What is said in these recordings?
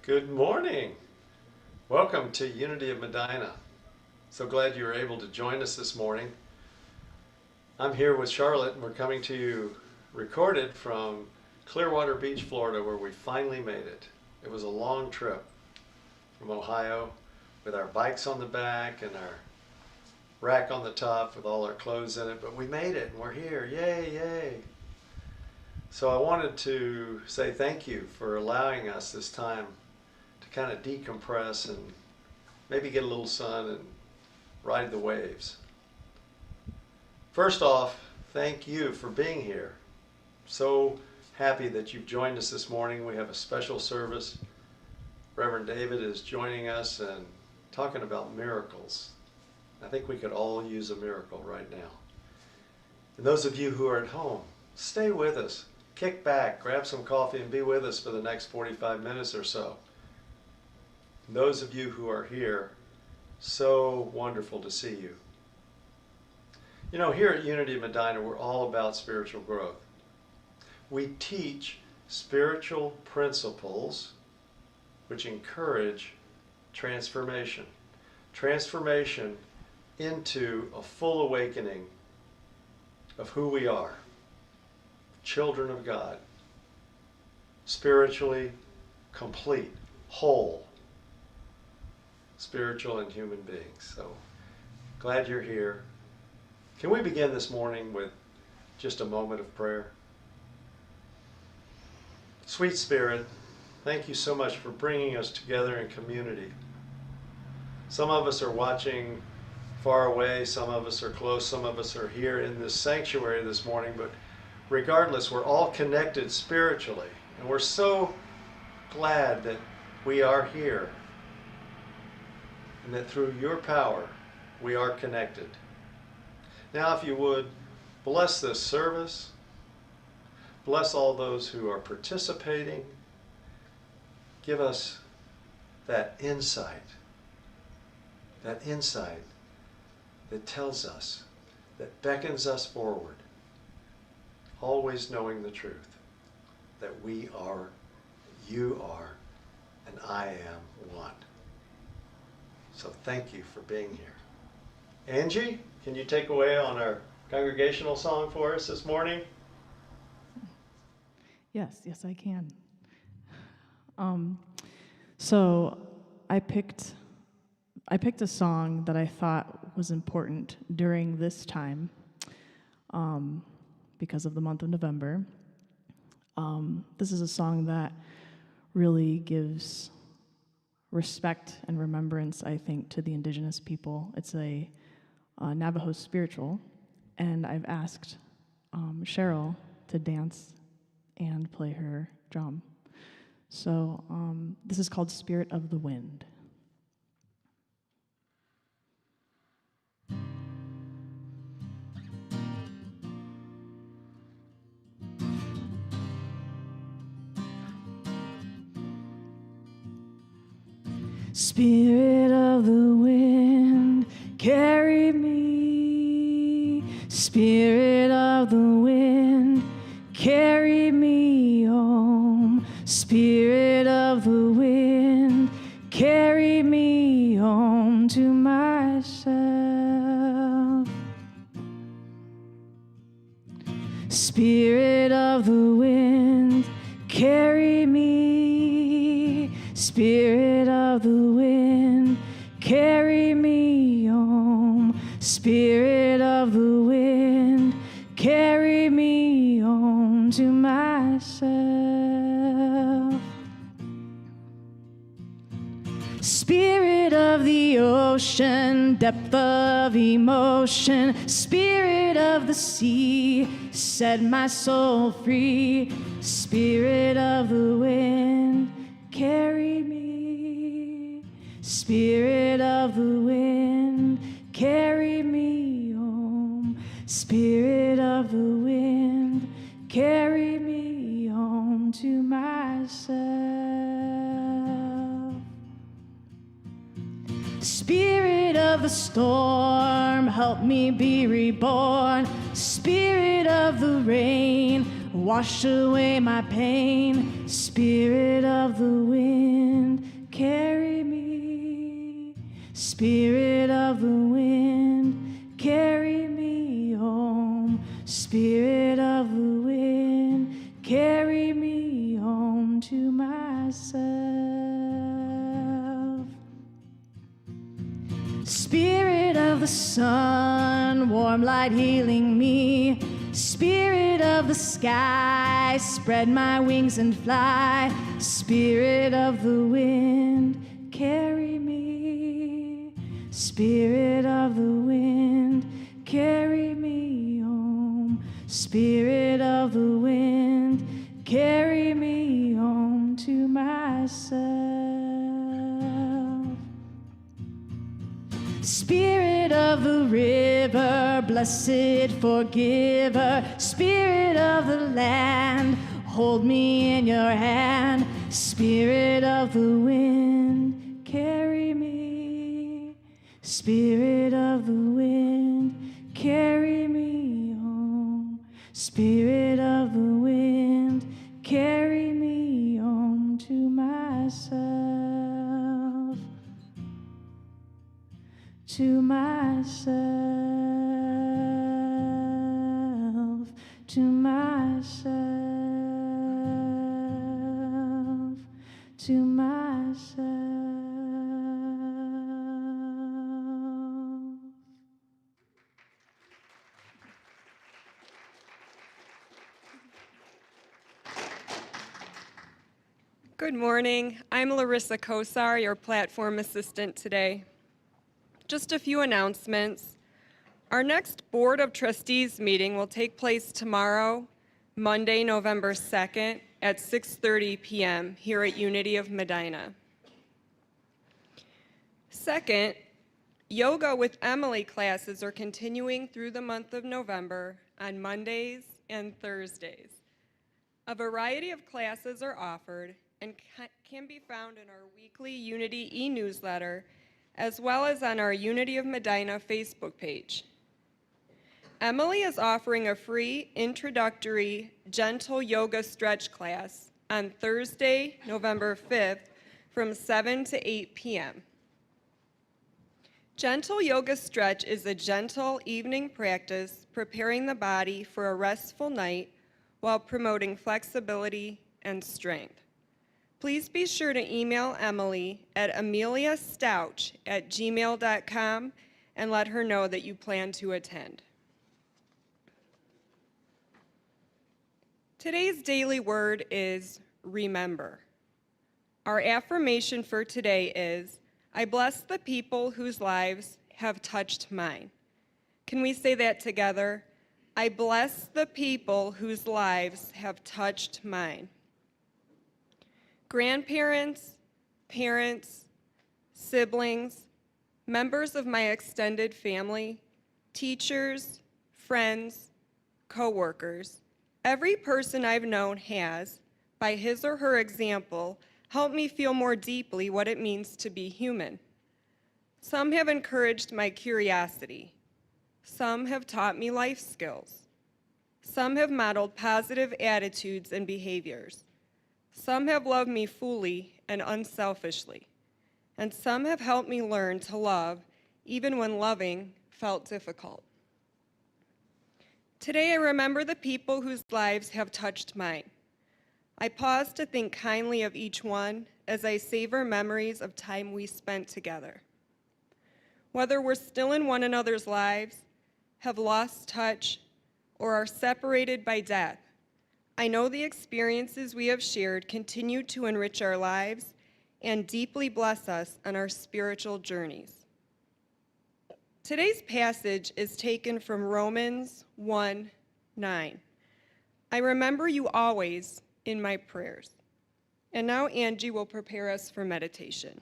Good morning. Welcome to Unity of Medina. So glad you were able to join us this morning. I'm here with Charlotte and we're coming to you recorded from Clearwater Beach, Florida, where we finally made it. It was a long trip from Ohio with our bikes on the back and our rack on the top with all our clothes in it, but we made it and we're here. Yay, yay. So I wanted to say thank you for allowing us this time to kind of decompress and maybe get a little sun and ride the waves. First off, thank you for being here. So happy that you've joined us this morning. We have a special service. Reverend David is joining us and talking about miracles. I think we could all use a miracle right now. And those of you who are at home, stay with us. Kick back, grab some coffee, and be with us for the next 45 minutes or so. And those of you who are here, so wonderful to see you. You know, here at Unity of Medina, we're all about spiritual growth. We teach spiritual principles which encourage transformation. Transformation into a full awakening of who we are. Children of God. Spiritually complete, whole, spiritual and human beings. So glad you're here. Can we begin this morning with just a moment of prayer? Sweet Spirit, thank you so much for bringing us together in community. Some of us are watching far away, some of us are close, some of us are here in this sanctuary this morning, but regardless, we're all connected spiritually, and we're so glad that we are here and that through your power we are connected. Now, if you would, bless this service, bless all those who are participating, give us that insight that tells us, that beckons us forward, always knowing the truth, that we are, you are, and I am one. So thank you for being here. Angie, can you take away on our congregational song for us this morning? Yes, I can. So I picked a song that I thought was important during this time because of the month of November. This is a song that really gives respect and remembrance, I think, to the indigenous people. It's a Navajo spiritual, and I've asked Cheryl to dance and play her drum. So this is called Spirit of the Wind. Spirit of the wind, carry me. Spirit of the wind, carry me home. Spirit of the wind, carry me home to myself. Spirit of the wind, carry me. Spirit of the wind, carry me home. Spirit of the wind, carry me home to myself. Spirit of the ocean, depth of emotion, spirit of the sea, set my soul free. Spirit of the wind, carry me. Spirit of the wind, carry me home. Spirit of the wind, carry me home to myself. Spirit of the storm, help me be reborn. Spirit of the rain, wash away my pain. Spirit of the wind, carry me. Spirit of the wind, carry me home. Spirit of the wind, carry me home to myself. Spirit of the sun, warm light healing me. Spirit of the sky, spread my wings and fly. Spirit of the wind, carry me. Spirit of the wind, carry me home. Spirit of the wind, carry me home to myself. Spirit of the river, blessed forgiver. Spirit of the land, hold me in your hand. Spirit of the wind, carry me. Spirit of the wind, carry me home. Spirit of the wind, carry me home to myself. To myself, to myself, to myself. Good morning. I'm Larissa Kosar, your platform assistant today. Just a few announcements. Our next Board of Trustees meeting will take place tomorrow, Monday, November 2nd at 6:30 p.m. here at Unity of Medina. Second, Yoga with Emily classes are continuing through the month of November on Mondays and Thursdays. A variety of classes are offered and can be found in our weekly Unity e-newsletter as well as on our Unity of Medina Facebook page. Emily is offering a free introductory gentle yoga stretch class on Thursday, November 5th from 7 to 8 p.m. Gentle yoga stretch is a gentle evening practice preparing the body for a restful night while promoting flexibility and strength. Please be sure to email Emily at ameliastouch@gmail.com and let her know that you plan to attend. Today's daily word is remember. Our affirmation for today is, I bless the people whose lives have touched mine. Can we say that together? I bless the people whose lives have touched mine. Grandparents, parents, siblings, members of my extended family, teachers, friends, coworkers, every person I've known has, by his or her example, helped me feel more deeply what it means to be human. Some have encouraged my curiosity. Some have taught me life skills. Some have modeled positive attitudes and behaviors. Some have loved me fully and unselfishly, and some have helped me learn to love even when loving felt difficult. Today I remember the people whose lives have touched mine. I pause to think kindly of each one as I savor memories of time we spent together. Whether we're still in one another's lives, have lost touch, or are separated by death, I know the experiences we have shared continue to enrich our lives and deeply bless us on our spiritual journeys. Today's passage is taken from Romans 1:9. I remember you always in my prayers. And now Angie will prepare us for meditation.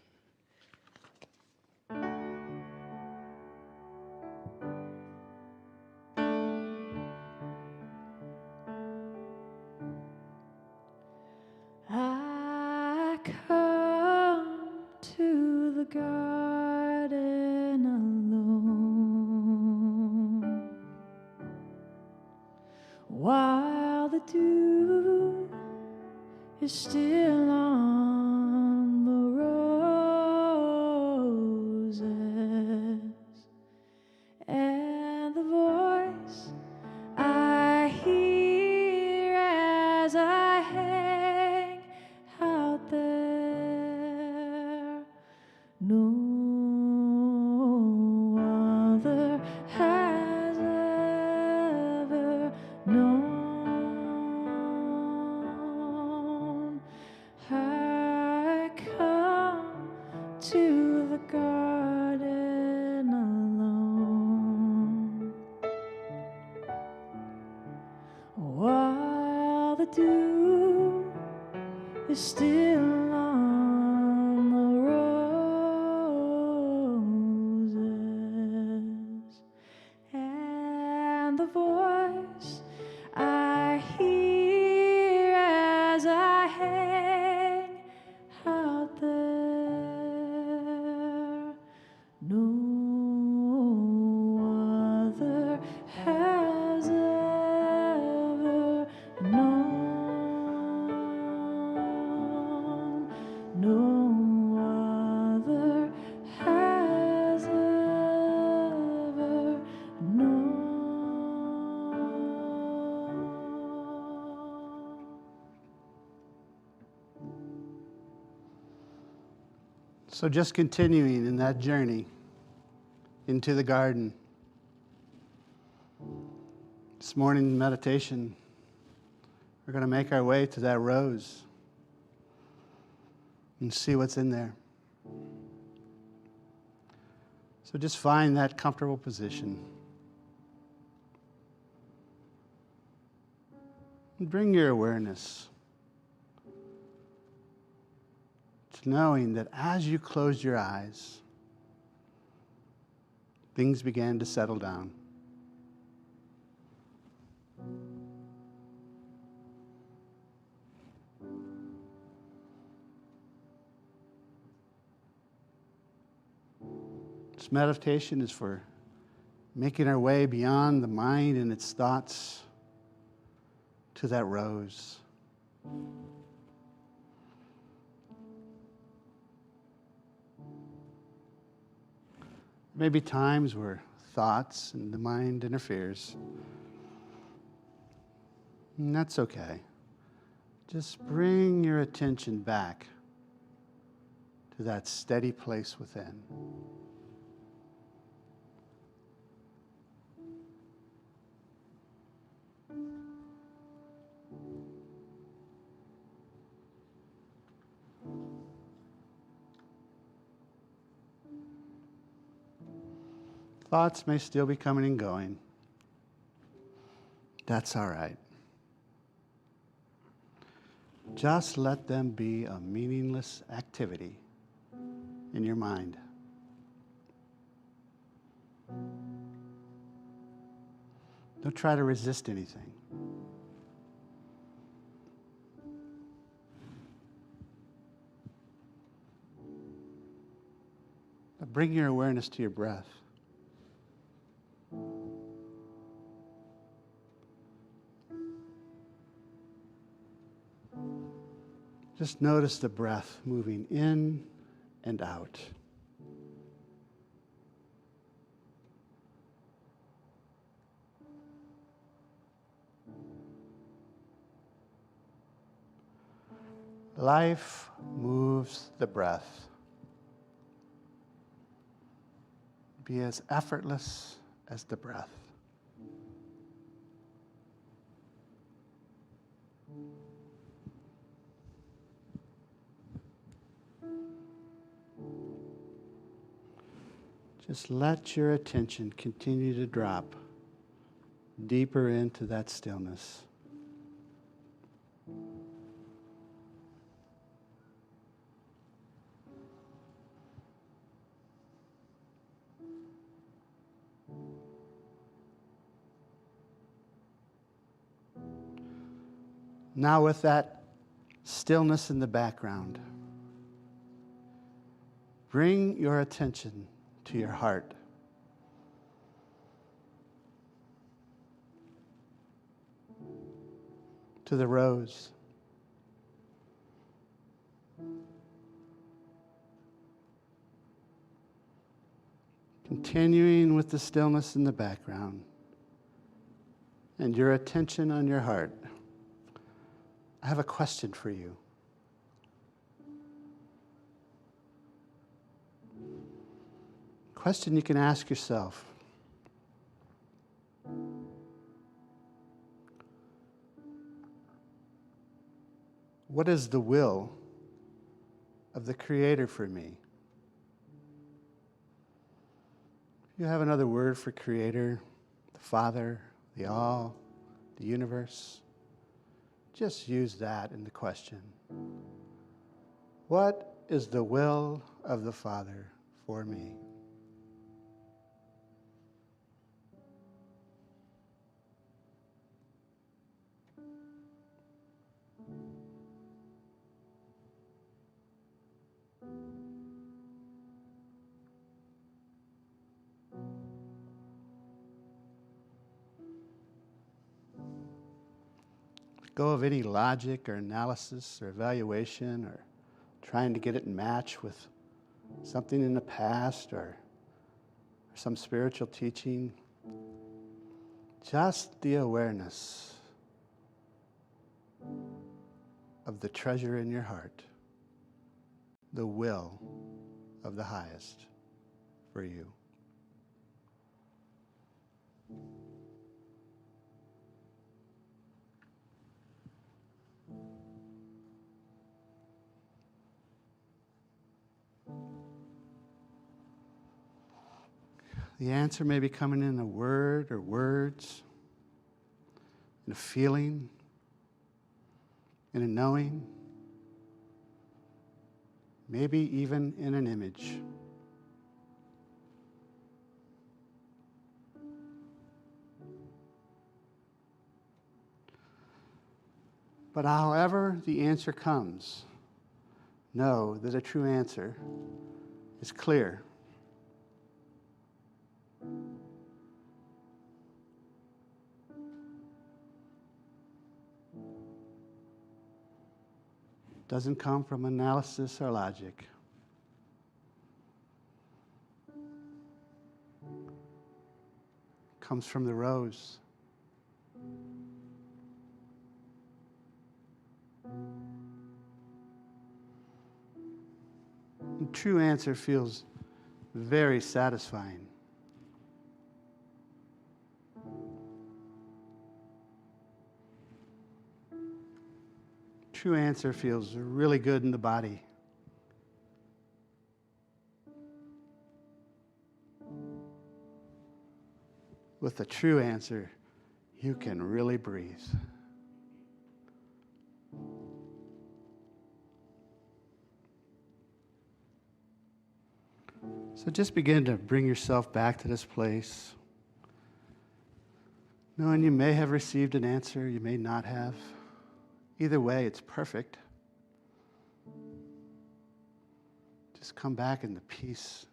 I come to the garden alone while the dew is still on the rose. dew is still on the roses, and the voice I hear as I hang out there, no other has ever known. No other has ever known. So just continuing in that journey into the garden. This morning meditation, we're going to make our way to that rose and see what's in there. So just find that comfortable position. And bring your awareness to knowing that as you closed your eyes, things began to settle down. This meditation is for making our way beyond the mind and its thoughts to that rose. Maybe times where thoughts and the mind interferes. And that's okay. Just bring your attention back to that steady place within. Thoughts may still be coming and going. That's all right. Just let them be a meaningless activity in your mind. Don't try to resist anything. But bring your awareness to your breath. Just notice the breath moving in and out. Life moves the breath. Be as effortless as the breath. Just let your attention continue to drop deeper into that stillness. Now with that stillness in the background, bring your attention to your heart. To the rose. Continuing with the stillness in the background and your attention on your heart, I have a question for you. Question you can ask yourself. What is the will of the Creator for me? You have another word for Creator, the Father, the All, the universe. just use that in the question. What is the will of the Father for me? Go of any logic or analysis or evaluation or trying to get it in match with something in the past or some spiritual teaching. Just the awareness of the treasure in your heart, the will of the highest for you. The answer may be coming in a word or words, in a feeling, in a knowing, maybe even in an image. But however the answer comes, know that a true answer is clear. Doesn't come from analysis or logic. Comes from the rose. The true answer feels very satisfying. True answer feels really good in the body. With a true answer, you can really breathe. So just begin to bring yourself back to this place, knowing you may have received an answer, you may not have. Either way, it's perfect. Just come back in the peace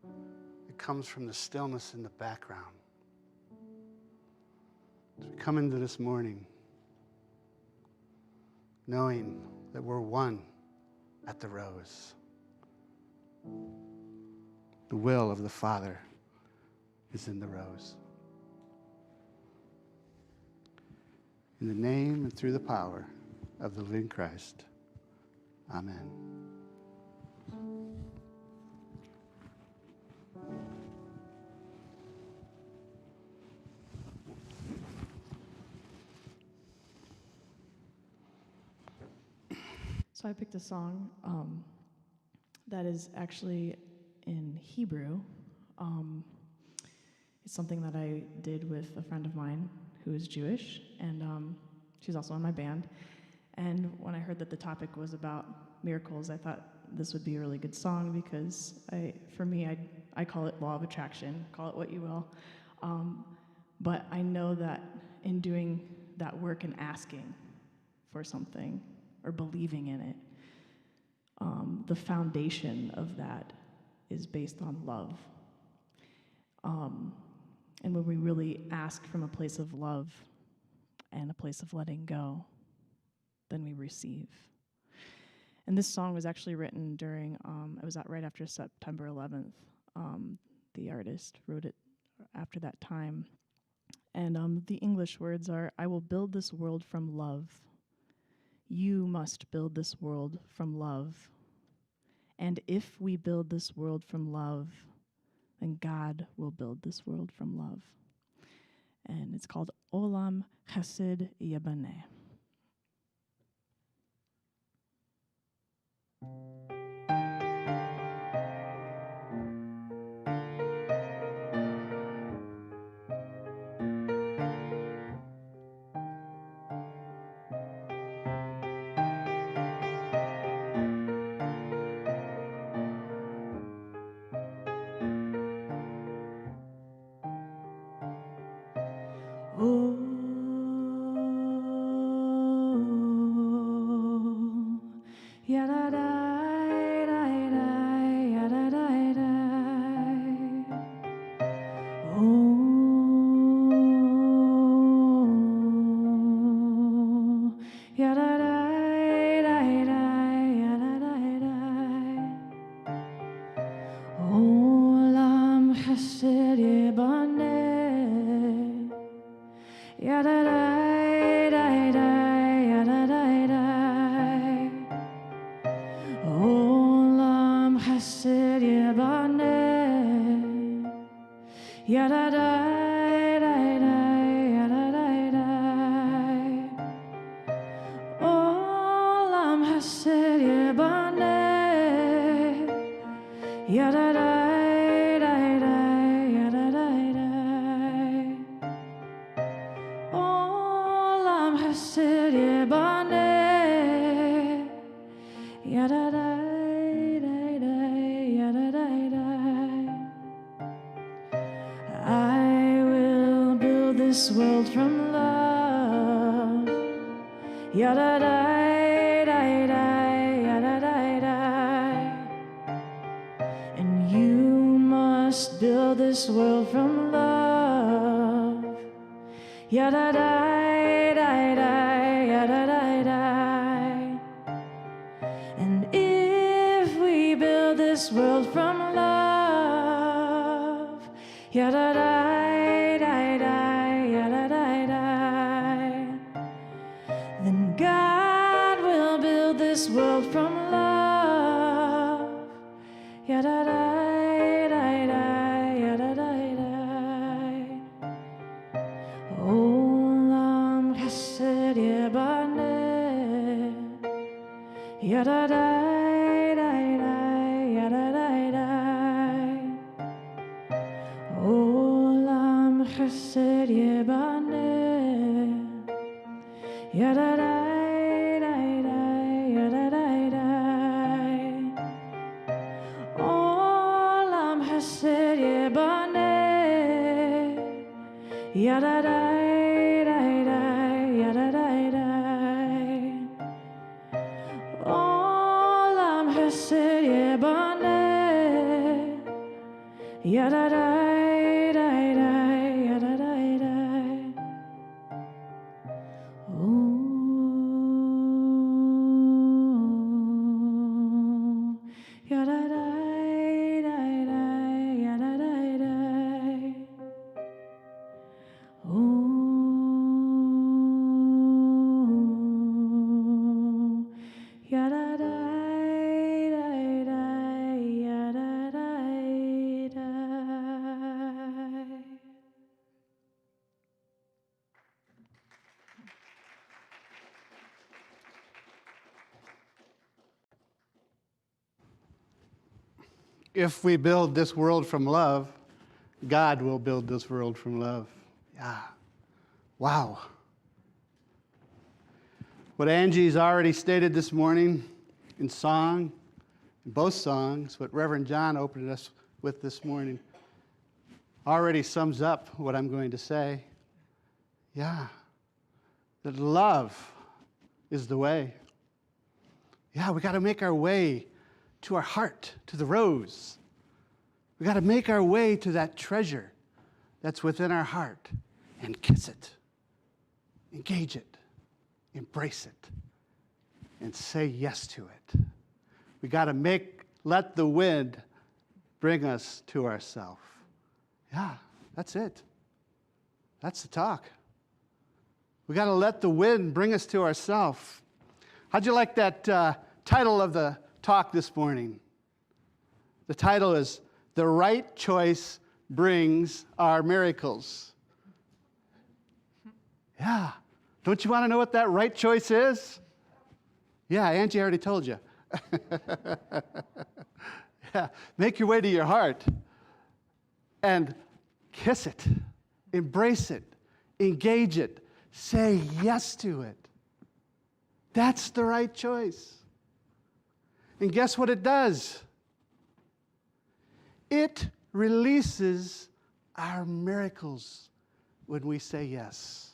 that comes from the stillness in the background. As we come into this morning, knowing that we're one at the rose. The will of the Father is in the rose. In the name and through the power of the living Christ. Amen. So I picked a song that is actually in Hebrew. It's something that I did with a friend of mine who is Jewish, and she's also in my band. And when I heard that the topic was about miracles, I thought this would be a really good song because for me, I call it law of attraction, call it what you will. But I know that in doing that work and asking for something or believing in it, the foundation of that is based on love. And when we really ask from a place of love and a place of letting go, then we receive. And this song was actually written during, it was right after September 11th. The artist wrote it after that time. And the English words are, I will build this world from love. You must build this world from love. And if we build this world from love, then God will build this world from love. And it's called Olam Chesed Yabaneh. Oh, ya da da da da ya da da da. Oh, ya da da da da ya da da da. Olam chesed yebaneh, ya da da da da ya da da da. Olam chesed yebaneh, ya da da da da ya da da da. Olam chesed yebaneh, ya da da da da ya da da da. Olam chesed yebaneh, ya da da da da ya da da da. I will build this world from love, ya da da da da ya da da da. And you must build this world from love, ya da da da da ya da da da. And if we build this world from love, ya da da da da ya da da da, then God will build this world from love, ya da da da da ya da da da. Olam chesed yebaneh, ya da da da da ya da da da. Olam chesed yebaneh, ya da da da da ya da da da. Olam chesed yebaneh, ya da da da da ya da da da. Olam chesed yebaneh, ya da da da da ya da da da. Oh, ya da da da da ya da da da. Oh, ya da da da da ya da da da. If we build this world from love, God will build this world from love. Yeah. Wow. What Angie's already stated this morning in song, in both songs, what Reverend John opened us with this morning, already sums up what I'm going to say. Yeah. That love is the way. Yeah, we got to make our way to our heart, to the rose. We got to make our way to that treasure that's within our heart and kiss it, engage it, embrace it, and say yes to it. We got to let the wind bring us to ourselves. Yeah, that's it. That's the talk. We got to let the wind bring us to ourselves. How'd you like that title of the talk this morning? The title is The Right Choice Brings Our Miracles. Yeah. Don't you want to know what that right choice is? Yeah, Angie already told you. Yeah. Make your way to your heart and kiss it, embrace it, engage it, say yes to it. That's the right choice. And guess what it does? It releases our miracles when we say yes.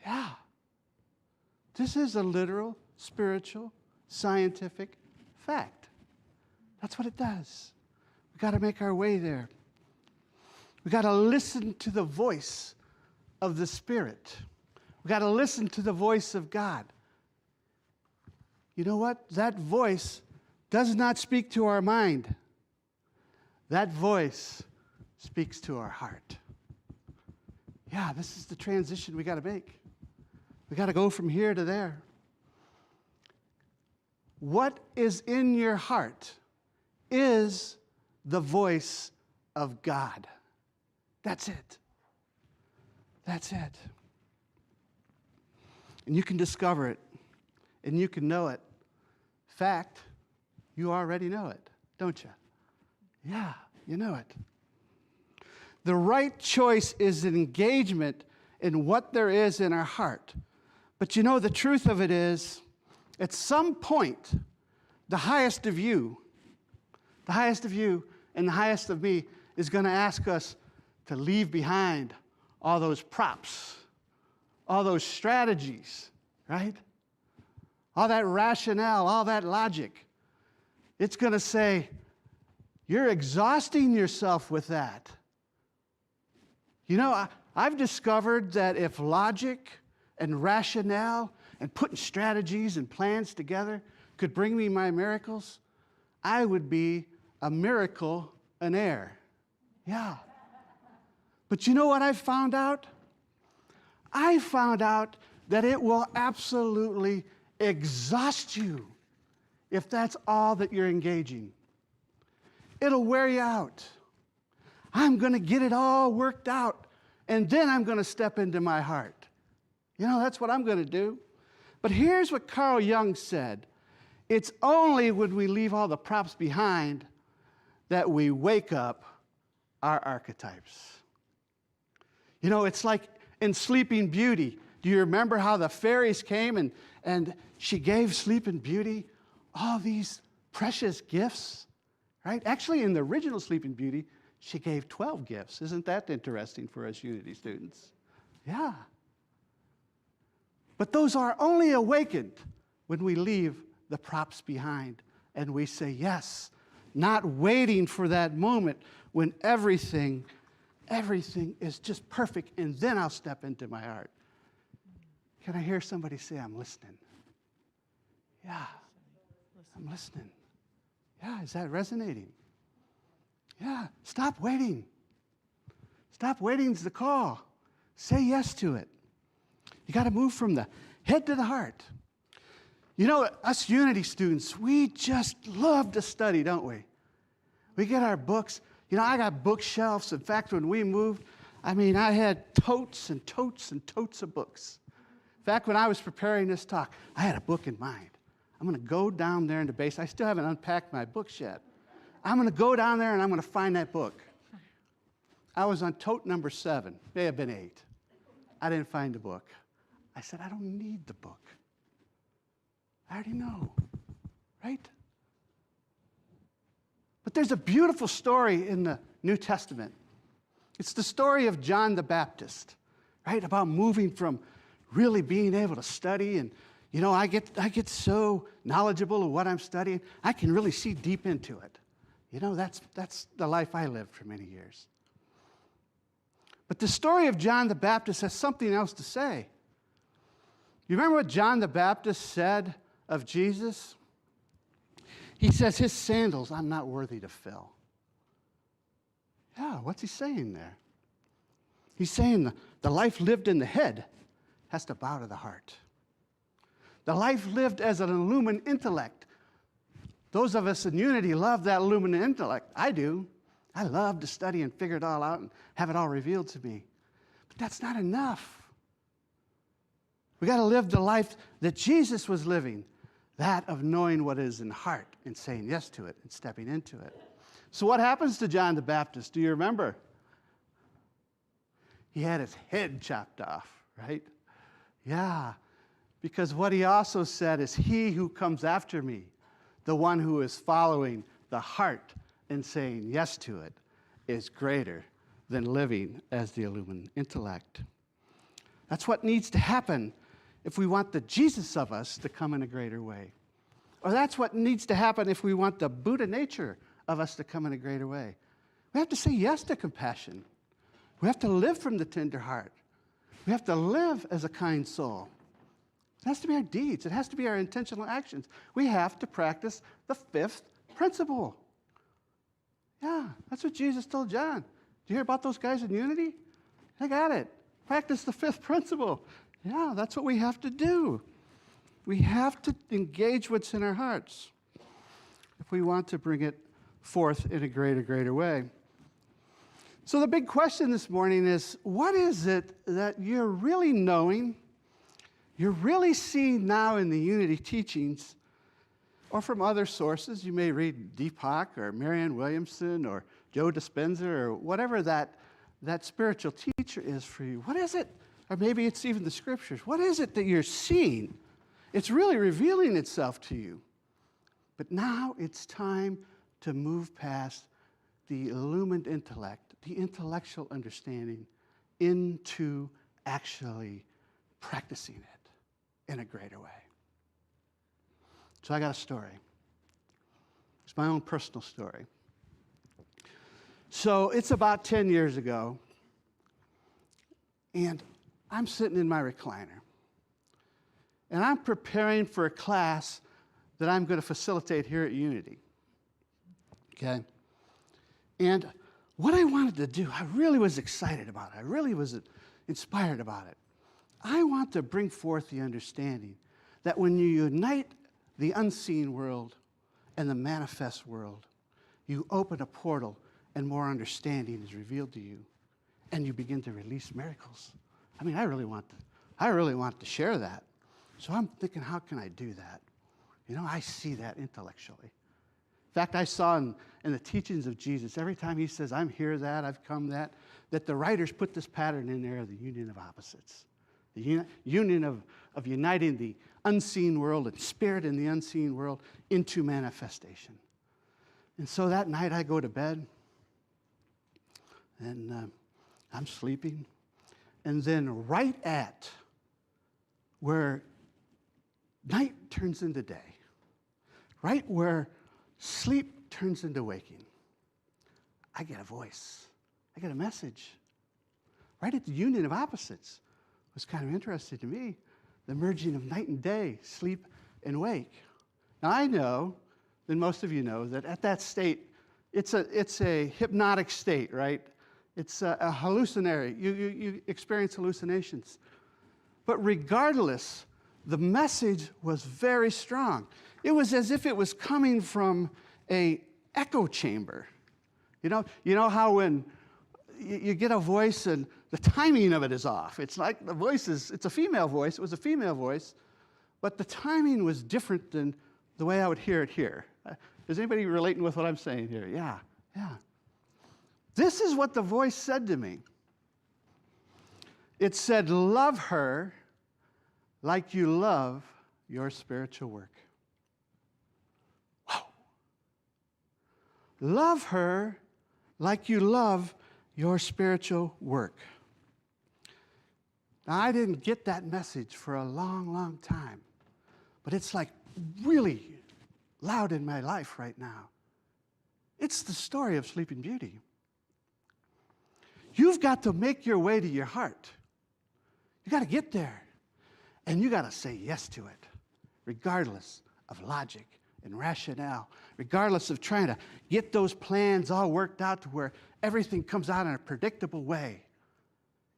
Yeah. This is a literal, spiritual, scientific fact. That's what it does. We've got to make our way there. We've got to listen to the voice of the Spirit. We've got to listen to the voice of God. You know what? That voice does not speak to our mind. That voice speaks to our heart. Yeah, this is the transition we got to make. We got to go from here to there. What is in your heart is the voice of God. That's it. That's it. And you can discover it, and you can know it. Fact, you already know it, don't you? Yeah, you know it. The right choice is an engagement in what there is in our heart. But you know, the truth of it is, at some point, the highest of you and the highest of me is going to ask us to leave behind all those props, all those strategies, right? All that rationale, all that logic. It's going to say, you're exhausting yourself with that. You know, I've discovered that if logic and rationale and putting strategies and plans together could bring me my miracles, I would be a miracle-anaire. Yeah. But you know what I found out? I found out that it will absolutely exhaust you if that's all that you're engaging. It'll wear you out. I'm going to get it all worked out, and then I'm going to step into my heart. You know, that's what I'm going to do. But here's what Carl Jung said. It's only when we leave all the props behind that we wake up our archetypes. You know, it's like in Sleeping Beauty. Do you remember how the fairies came and she gave Sleeping Beauty all these precious gifts? Right? Actually, in the original Sleeping Beauty, she gave 12 gifts. Isn't that interesting for us Unity students? Yeah. But those are only awakened when we leave the props behind and we say yes, not waiting for that moment when everything is just perfect, and then I'll step into my heart. Can I hear somebody say, I'm listening? Yeah, I'm listening. Yeah, is that resonating? Yeah, stop waiting. Stop waiting is the call. Say yes to it. You got to move from the head to the heart. You know, us Unity students, we just love to study, don't we? We get our books. You know, I got bookshelves. In fact, when we moved, I had totes and totes and totes of books. In fact, when I was preparing this talk, I had a book in mind. I'm going to go down there in the basement. I still haven't unpacked my books yet. I'm going to go down there and I'm going to find that book. I was on tote number 7. May have been 8. I didn't find the book. I said, I don't need the book. I already know, right? But there's a beautiful story in the New Testament. It's the story of John the Baptist, right? About moving from really being able to study, and you know, I get so knowledgeable of what I'm studying, I can really see deep into it. You know, that's the life I lived for many years. But the story of John the Baptist has something else to say. You remember what John the Baptist said of Jesus? He says, his sandals I'm not worthy to fill. Yeah, what's he saying there? He's saying the life lived in the head has to bow to the heart. The life lived as an illumined intellect. Those of us in Unity love that illumined intellect. I do. I love to study and figure it all out and have it all revealed to me. But that's not enough. We got to live the life that Jesus was living, that of knowing what is in the heart and saying yes to it and stepping into it. So what happens to John the Baptist? Do you remember? He had his head chopped off, right? Yeah, because what he also said is, he who comes after me, the one who is following the heart and saying yes to it, is greater than living as the illumined intellect. That's what needs to happen if we want the Jesus of us to come in a greater way. Or that's what needs to happen if we want the Buddha nature of us to come in a greater way. We have to say yes to compassion. We have to live from the tender heart. We have to live as a kind soul. It has to be our deeds. It has to be our intentional actions. We have to practice the fifth principle. Yeah, that's what Jesus told John. Do you hear about those guys in Unity? They got it. Practice the fifth principle. Yeah, that's what we have to do. We have to engage what's in our hearts if we want to bring it forth in a greater way. So the big question this morning is, what is it that you're really knowing, you're really seeing now in the Unity teachings, or from other sources? You may read Deepak or Marianne Williamson or Joe Dispenza or whatever that spiritual teacher is for you. What is it? Or maybe it's even the scriptures. What is it that you're seeing? It's really revealing itself to you. But now it's time to move past the illumined intellect, the intellectual understanding, into actually practicing it in a greater way. So I got a story. It's my own personal story. So it's about 10 years ago, and I'm sitting in my recliner, and I'm preparing for a class that I'm going to facilitate here at Unity. Okay? And what I wanted to do, I really was excited about it. I really was inspired about it. I want to bring forth the understanding that when you unite the unseen world and the manifest world, you open a portal and more understanding is revealed to you, and you begin to release miracles. I mean, I really want to share that. So I'm thinking, how can I do that? You know, I see that intellectually. In fact, I saw in the teachings of Jesus, every time he says, I'm here that, I've come that the writers put this pattern in there of the union of opposites. The union of uniting the unseen world and spirit in the unseen world into manifestation. And so that night I go to bed, and I'm sleeping. And then right at where night turns into day, right where sleep turns into waking, I get a voice. I get a message. Right at the union of opposites. It was kind of interesting to me, the merging of night and day, sleep and wake. Now I know, and most of you know, that at that state, it's a hypnotic state, right? It's a hallucinatory. You experience hallucinations. But regardless, the message was very strong. It was as if it was coming from an echo chamber. You know how when you get a voice and the timing of it is off. It's like the voice it's a female voice. It was a female voice, but the timing was different than the way I would hear it here. Is anybody relating with what I'm saying here? Yeah. This is what the voice said to me. It said, love her like you love your spiritual work. Wow. Love her like you love your spiritual work. Now, I didn't get that message for a long, long time, but it's like really loud in my life right now. It's the story of Sleeping Beauty. You've got to make your way to your heart. You got to get there, and you got to say yes to it, regardless of logic and rationale, regardless of trying to get those plans all worked out to where everything comes out in a predictable way.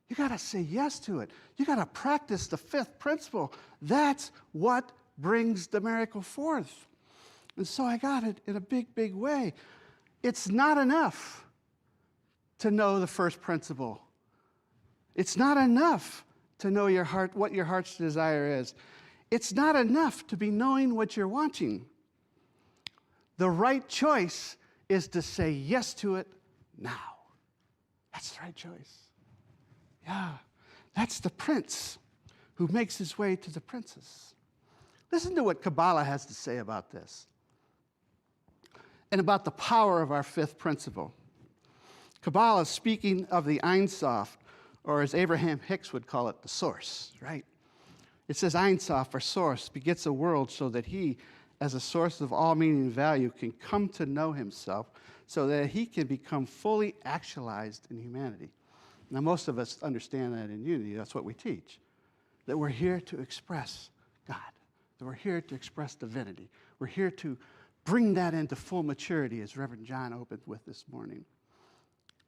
You got to say yes to it. You got to practice the fifth principle. That's what brings the miracle forth. And so I got it in a big, big way. It's not enough to know the first principle. It's not enough to know your heart, what your heart's desire is. It's not enough to be knowing what you're wanting. The right choice is to say yes to it now. That's the right choice. Yeah, that's the prince who makes his way to the princess. Listen to what Kabbalah has to say about this and about the power of our fifth principle. Kabbalah is speaking of the Ein Sof, or as Abraham Hicks would call it, the source, right? It says Ein Sof, or source, begets a world so that he, as a source of all meaning and value, can come to know himself so that he can become fully actualized in humanity. Now, most of us understand that in unity. That's what we teach, that we're here to express God, that we're here to express divinity. We're here to bring that into full maturity, as Reverend John opened with this morning.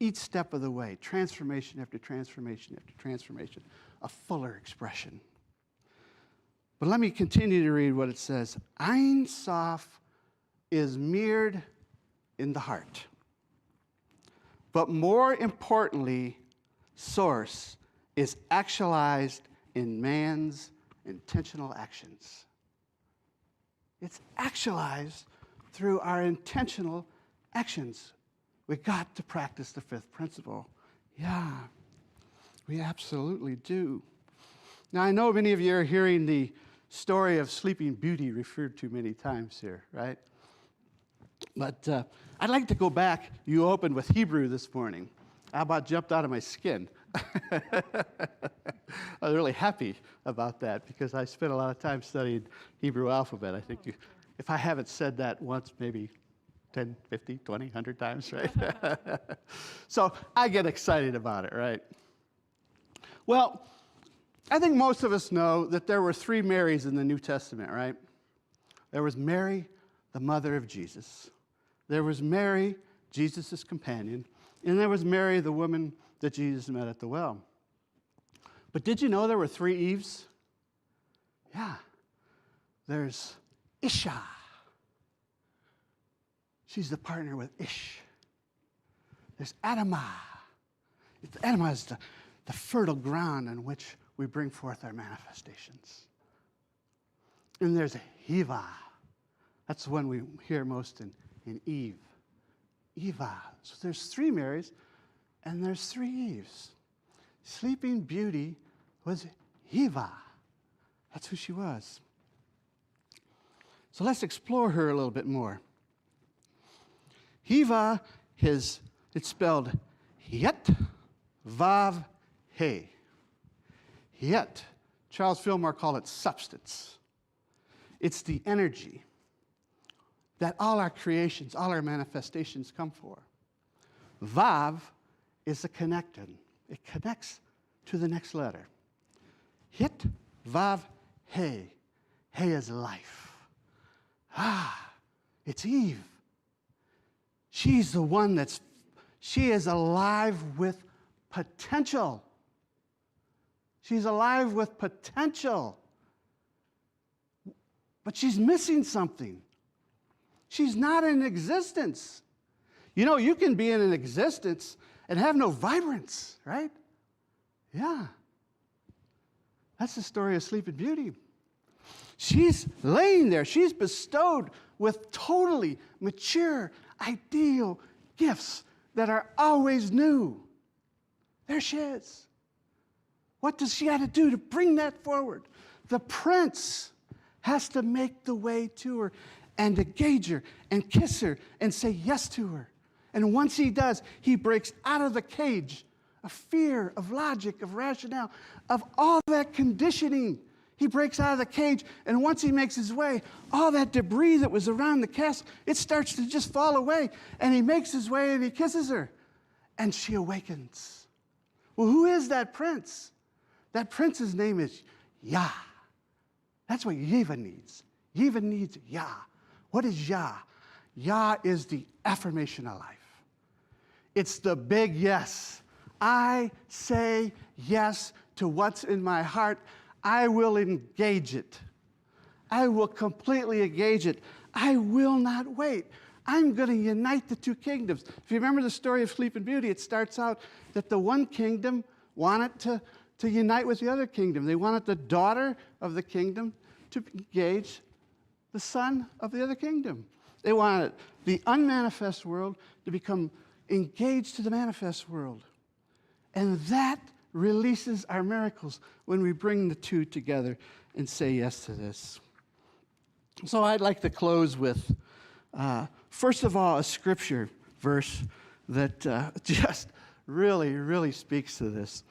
Each step of the way, transformation after transformation after transformation, a fuller expression. But let me continue to read what it says. Ein Sof is mirrored in the heart. But more importantly, source is actualized in man's intentional actions. It's actualized through our intentional actions. We got to practice the fifth principle. Yeah, we absolutely do. Now, I know many of you are hearing the story of Sleeping Beauty referred to many times here, right? But I'd like to go back. You opened with Hebrew this morning. I about jumped out of my skin. I was really happy about that because I spent a lot of time studying Hebrew alphabet. I think if I haven't said that once, maybe 10, 50, 20, 100 times, right? So I get excited about it, right? Well, I think most of us know that there were 3 Marys in the New Testament, right? There was Mary, the mother of Jesus. There was Mary, Jesus' companion. And there was Mary, the woman that Jesus met at the well. But did you know there were 3 Eves? Yeah. There's Isha. She's the partner with Ish. There's Adamah. Adamah is the fertile ground on which we bring forth our manifestations. And there's Hiva. That's the one we hear most in Eve. Eva. So there's 3 Marys, and there's 3 Eves. Sleeping Beauty was Hiva. That's who she was. So let's explore her a little bit more. Hiva it's spelled Yet Vav He. Yet, Charles Fillmore called it substance. It's the energy that all our creations, all our manifestations come for. Vav is a connector. It connects to the next letter. Hit, Vav, He. He is life. It's Eve. She's the one she is alive with potential. She's alive with potential. But she's missing something. She's not in existence. You know, you can be in an existence and have no vibrance, right? Yeah. That's the story of Sleeping Beauty. She's laying there. She's bestowed with totally mature, ideal gifts that are always new. There she is. What does she have to do to bring that forward? The prince has to make the way to her and engage her and kiss her and say yes to her. And once he does, he breaks out of the cage of fear, of logic, of rationale, of all that conditioning. He breaks out of the cage, and once he makes his way, all that debris that was around the castle, it starts to just fall away. And he makes his way and he kisses her, and she awakens. Well, who is that prince? That prince's name is Yah. That's what Yeva needs. Yeva needs Yah. What is Yah? Yah is the affirmation of life. It's the big yes. I say yes to what's in my heart. I will engage it. I will completely engage it. I will not wait. I'm going to unite the 2 kingdoms. If you remember the story of Sleeping Beauty, it starts out that the one kingdom wanted to unite with the other kingdom. They wanted the daughter of the kingdom to engage the son of the other kingdom. They wanted the unmanifest world to become engaged to the manifest world. And that releases our miracles when we bring the 2 together and say yes to this. So I'd like to close with, first of all, a scripture verse that just really, really speaks to this.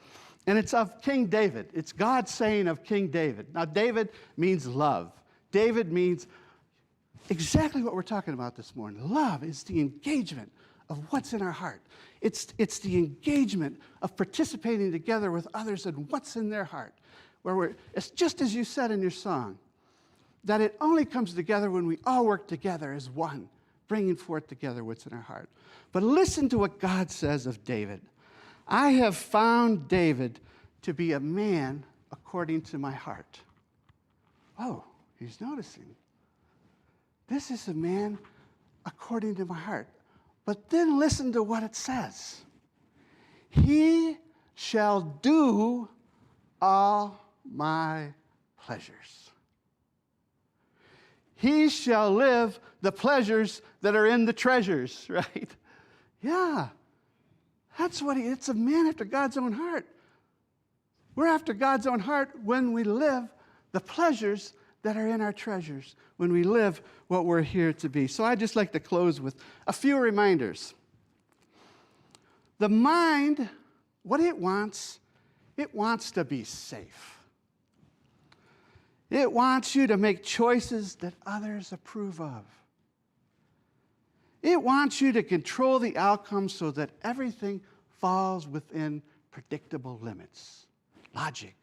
And it's of King David. It's God saying of King David. Now, David means love. David means exactly what we're talking about this morning. Love is the engagement of what's in our heart. It's the engagement of participating together with others in what's in their heart. It's just as you said in your song, that it only comes together when we all work together as one, bringing forth together what's in our heart. But listen to what God says of David. I have found David to be a man according to my heart. Oh, he's noticing. This is a man according to my heart. But then listen to what it says. He shall do all my pleasures. He shall live the pleasures that are in the treasures, right? Yeah. That's what it's a man after God's own heart. We're after God's own heart when we live the pleasures that are in our treasures, when we live what we're here to be. So I'd just like to close with a few reminders. The mind, what it wants to be safe. It wants you to make choices that others approve of. It wants you to control the outcome so that everything falls within predictable limits. Logic,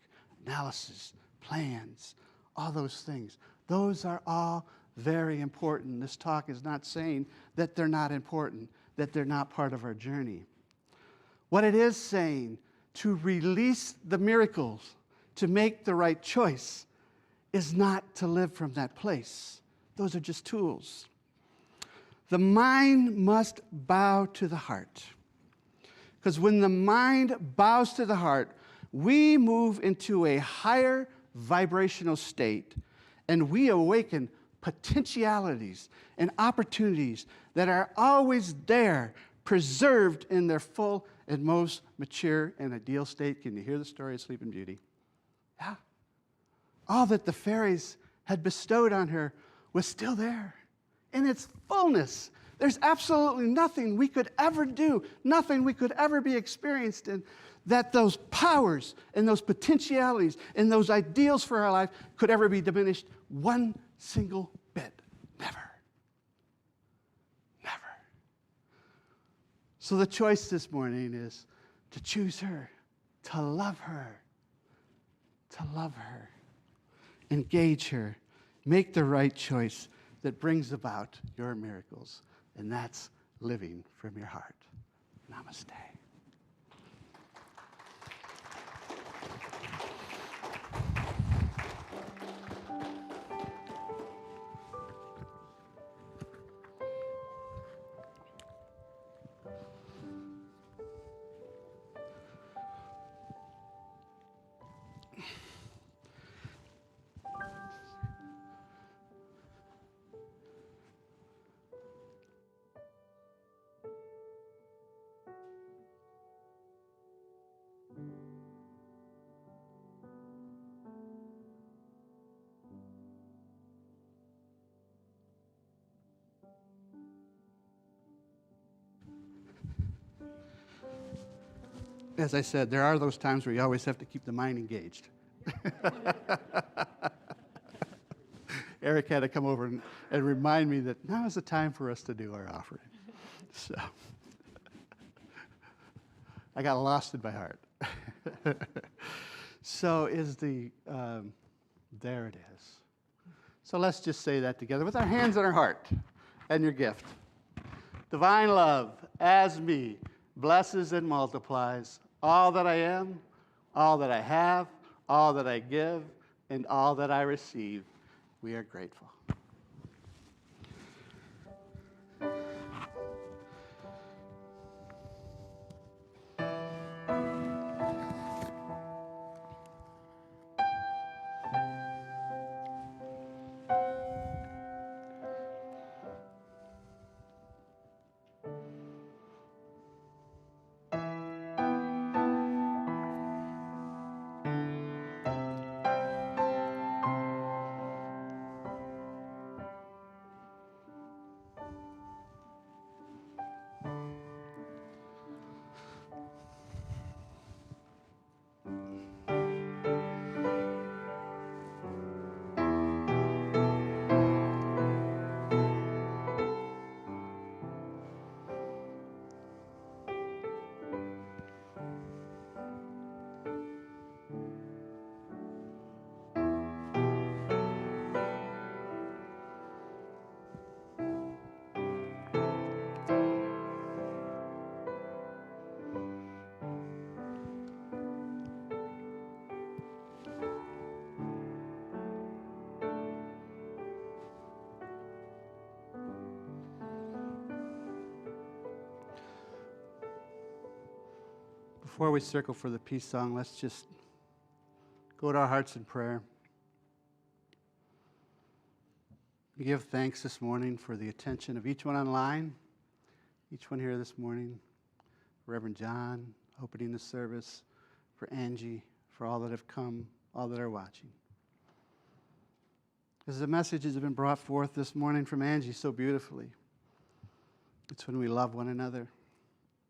analysis, plans, all those things. Those are all very important. This talk is not saying that they're not important, that they're not part of our journey. What it is saying, to release the miracles, to make the right choice, is not to live from that place. Those are just tools. The mind must bow to the heart. Because when the mind bows to the heart, we move into a higher vibrational state, and we awaken potentialities and opportunities that are always there, preserved in their full and most mature and ideal state. Can you hear the story of Sleeping Beauty? Yeah. All that the fairies had bestowed on her was still there in its fullness. There's absolutely nothing we could ever do, nothing we could ever be experienced in, that those powers and those potentialities and those ideals for our life could ever be diminished one single bit. Never. Never. So the choice this morning is to choose her, to love her, engage her, make the right choice that brings about your miracles, and that's living from your heart. Namaste. As I said, there are those times where you always have to keep the mind engaged. Eric had to come over and remind me that now is the time for us to do our offering. So I got lost in my heart. So there it is. So let's just say that together with our hands on our heart and your gift. Divine love, as me, blesses and multiplies all that I am, all that I have, all that I give, and all that I receive. We are grateful. Before we circle for the peace song, let's just go to our hearts in prayer. We give thanks this morning for the attention of each one online, each one here this morning, Reverend John opening the service, for Angie, for all that have come, all that are watching. As the messages have been brought forth this morning from Angie so beautifully, it's when we love one another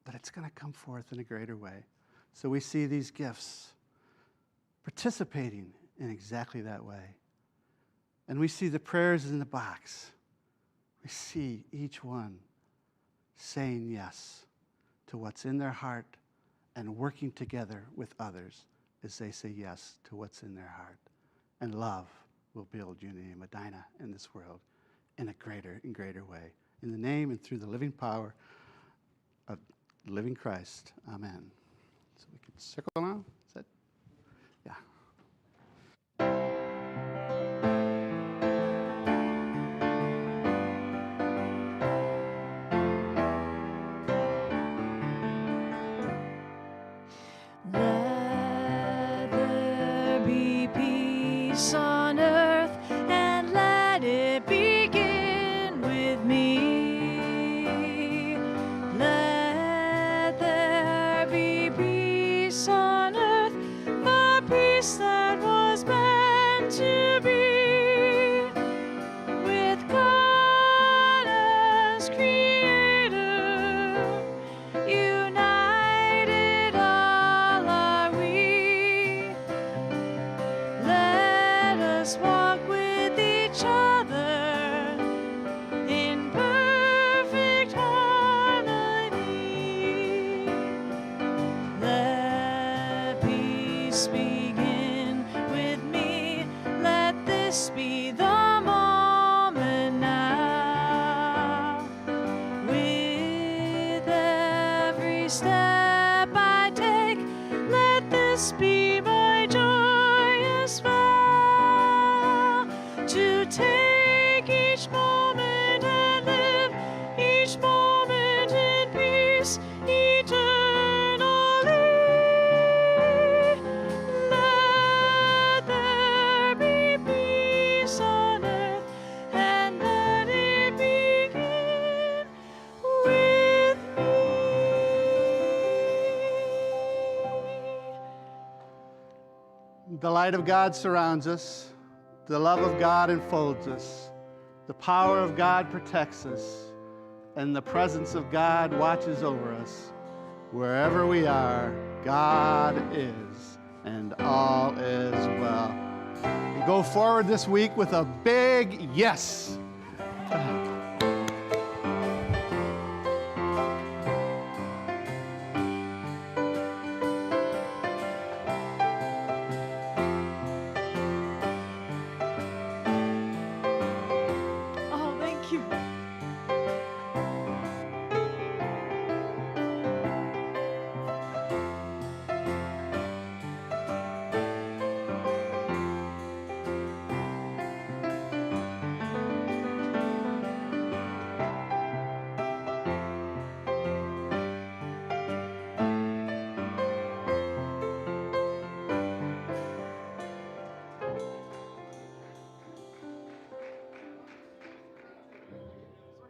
that it's going to come forth in a greater way. So we see these gifts participating in exactly that way. And we see the prayers in the box. We see each one saying yes to what's in their heart and working together with others as they say yes to what's in their heart. And love will build unity in Medina in this world in a greater and greater way. In the name and through the living power of living Christ. Amen. So we can circle now. Is that? Yeah. Let there be peace on earth, and let it begin with me. Let there be peace on earth, the peace that was meant to be, with God as creator, united all are we. Let us walk with each other in perfect harmony. Let peace begin with me. Let this be the moment now. With every step I take, let this be my joyous vow, to take each moment and live each moment in peace eternally. Let there be peace on earth, and let it begin with me. The light of God surrounds us. The love of God enfolds us. The power of God protects us. And the presence of God watches over us. Wherever we are, God is, and all is well. And go forward this week with a big yes.